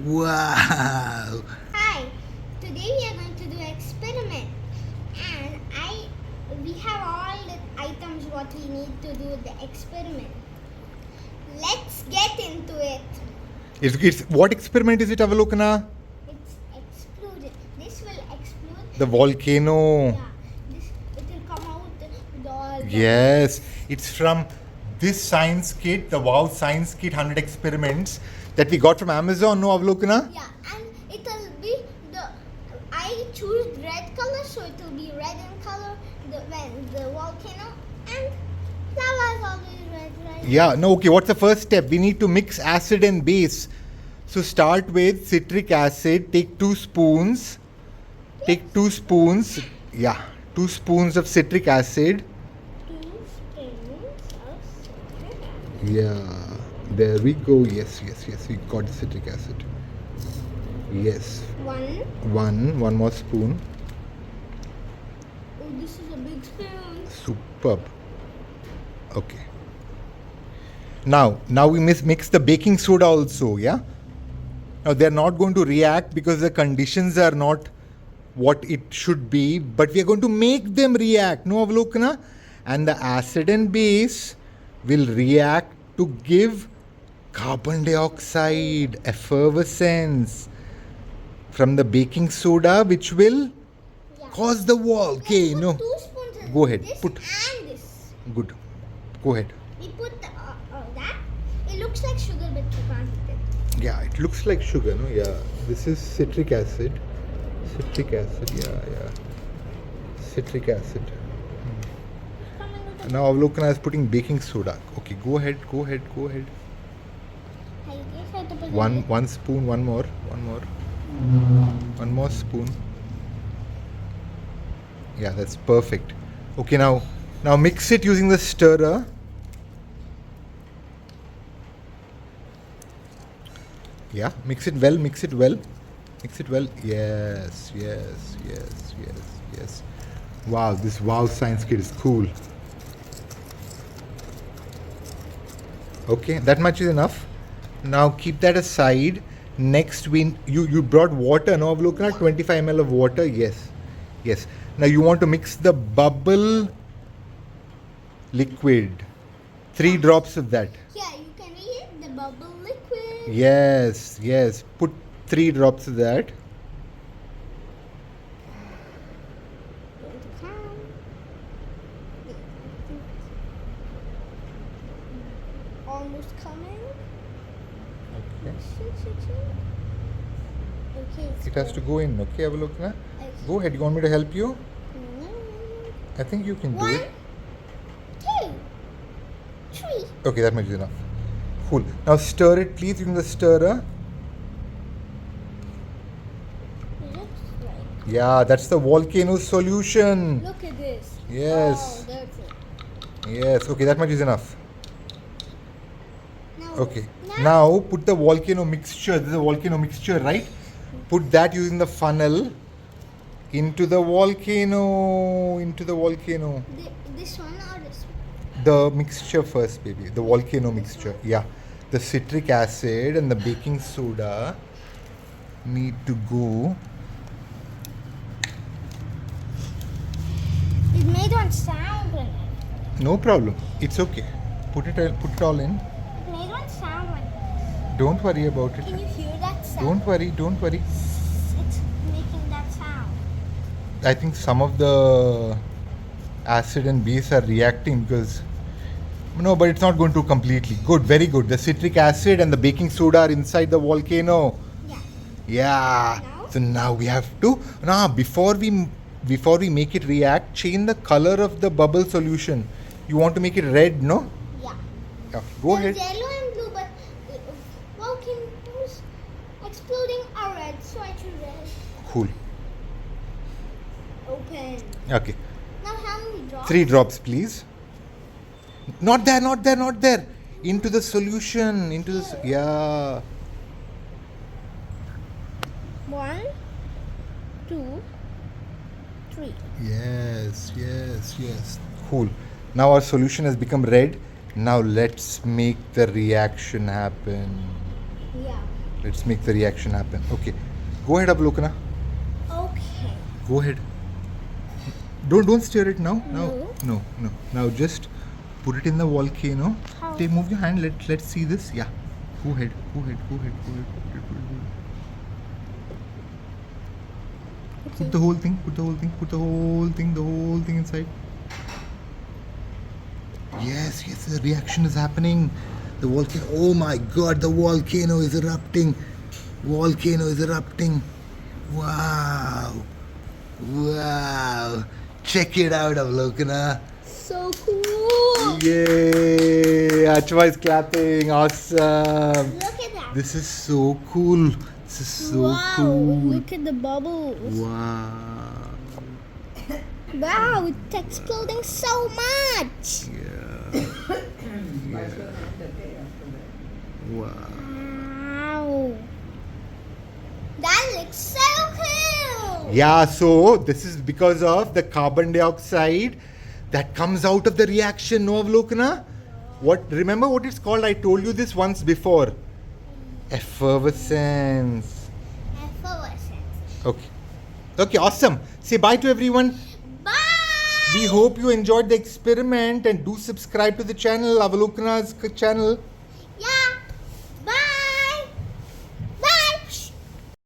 Wow! Hi, today we are going to do an experiment, and we have all the items what we need to do the experiment. Let's get into it. It's what experiment is it, Avalokana? It's exploded. This will explode. The volcano. Yeah, this it will come out with all. Yes, it's from this science kit, the Wow Science Kit 100 experiments that we got from Amazon, no, Avalokana? Yeah, and it will be the. I choose red color, so it will be red in color. When the volcano and lava is always red, right? Yeah, no, okay, what's the first step? We need to mix acid and base. So start with citric acid, take 2 spoons. Take 2 spoons, yeah, 2 spoons of citric acid. 2 spoons of citric acid. Yeah, there we go. Yes, we got the citric acid. Yes, one more spoon. Oh, this is a big spoon. Superb. Okay. Now we mix the baking soda also. Yeah. Now they're not going to react because the conditions are not what it should be, but we are going to make them react. No, Avalokana, and the acid and base will react to give carbon dioxide effervescence from the baking soda, which will Yeah. cause the volcano. Put 2 spoons in Go ahead, this put. and this. Good. Go ahead. We put that. It looks like sugar, but you can't eat it. Yeah, it looks like sugar, no? Yeah. This is citric acid. Citric acid, yeah. Citric acid. Coming with the. Now Avalokana is putting baking soda. Okay, go ahead. I guess I have to put One spoon, one more spoon. Yeah, that's perfect. Okay, now mix it using the stirrer. Yeah, mix it well. Yes. Wow, this Wow Science Kit is cool. Okay, that much is enough. Now keep that aside. Next, you brought water, no, Avalokana? 25 ml of water. Yes. Now you want to mix the bubble liquid. 3 drops of that. Yeah, you can eat the bubble liquid. Yes. Put 3 drops of that. Going to count. Almost coming. Okay. Okay. It has to go in. Okay, Avalokana. Okay. Go ahead. You want me to help you? Mm. I think you can do 1, it. 2, 3. Okay, that much is enough. Cool. Now stir it, please, using the stirrer. It looks like. Yeah, that's the volcano solution. Look at this. Yes. Oh, that's it. Yes. Okay, that much is enough. Now, Okay. Now put the volcano mixture. This is a volcano mixture, right? Put that using the funnel into the volcano. This one or this one? The mixture first, baby. The volcano mixture. Yeah. The citric acid and the baking soda need to go. It made one sound when it. No problem. It's okay. Put it all in. It made one sound when it. Don't worry about Can it. you hear that sound? Don't worry. It's making that sound. I think some of the acid and base are reacting because no, but it's not going to completely. Good, very good. The citric acid and the baking soda are inside the volcano. Yeah. Yeah. Now? So now we have to before we make it react, change the color of the bubble solution. You want to make it red, no? Yeah. Yeah. Go There's ahead. yellow and blue, but volcanoes exploding are red, so I choose red. Cool. Open. Okay. Now how many drops? 3 drops, please. Not there. Into the solution. Yeah. 1, 2, 3. Yes. Cool. Now our solution has become red. Now let's make the reaction happen. Yeah. Let's make the reaction happen. Okay. Go ahead, Avalokana. Okay. Go ahead. Don't stir it now. No. No. Now just put it in the volcano. How? Okay, move your hand. Let's see this. Yeah. Go ahead. Put it. Put the whole thing. Put the whole thing inside. Yes, the reaction is happening. The volcano. Oh my God, the volcano is erupting. Wow. Check it out, Avalokana. So cool. Yay! Achwa is clapping. Awesome. Look at that. This is so cool. This is so Wow. cool. Look at the bubbles. Wow. Wow, it's exploding so much. Yeah. Wow. Wow. That looks so cool. Yeah, so this is because of the carbon dioxide that comes out of the reaction, no, Avalokana? Remember what it's called? I told you this once before. Effervescence. Effervescence. Okay, awesome. Say bye to everyone. Bye. We hope you enjoyed the experiment and do subscribe to the channel, Avalokana's channel.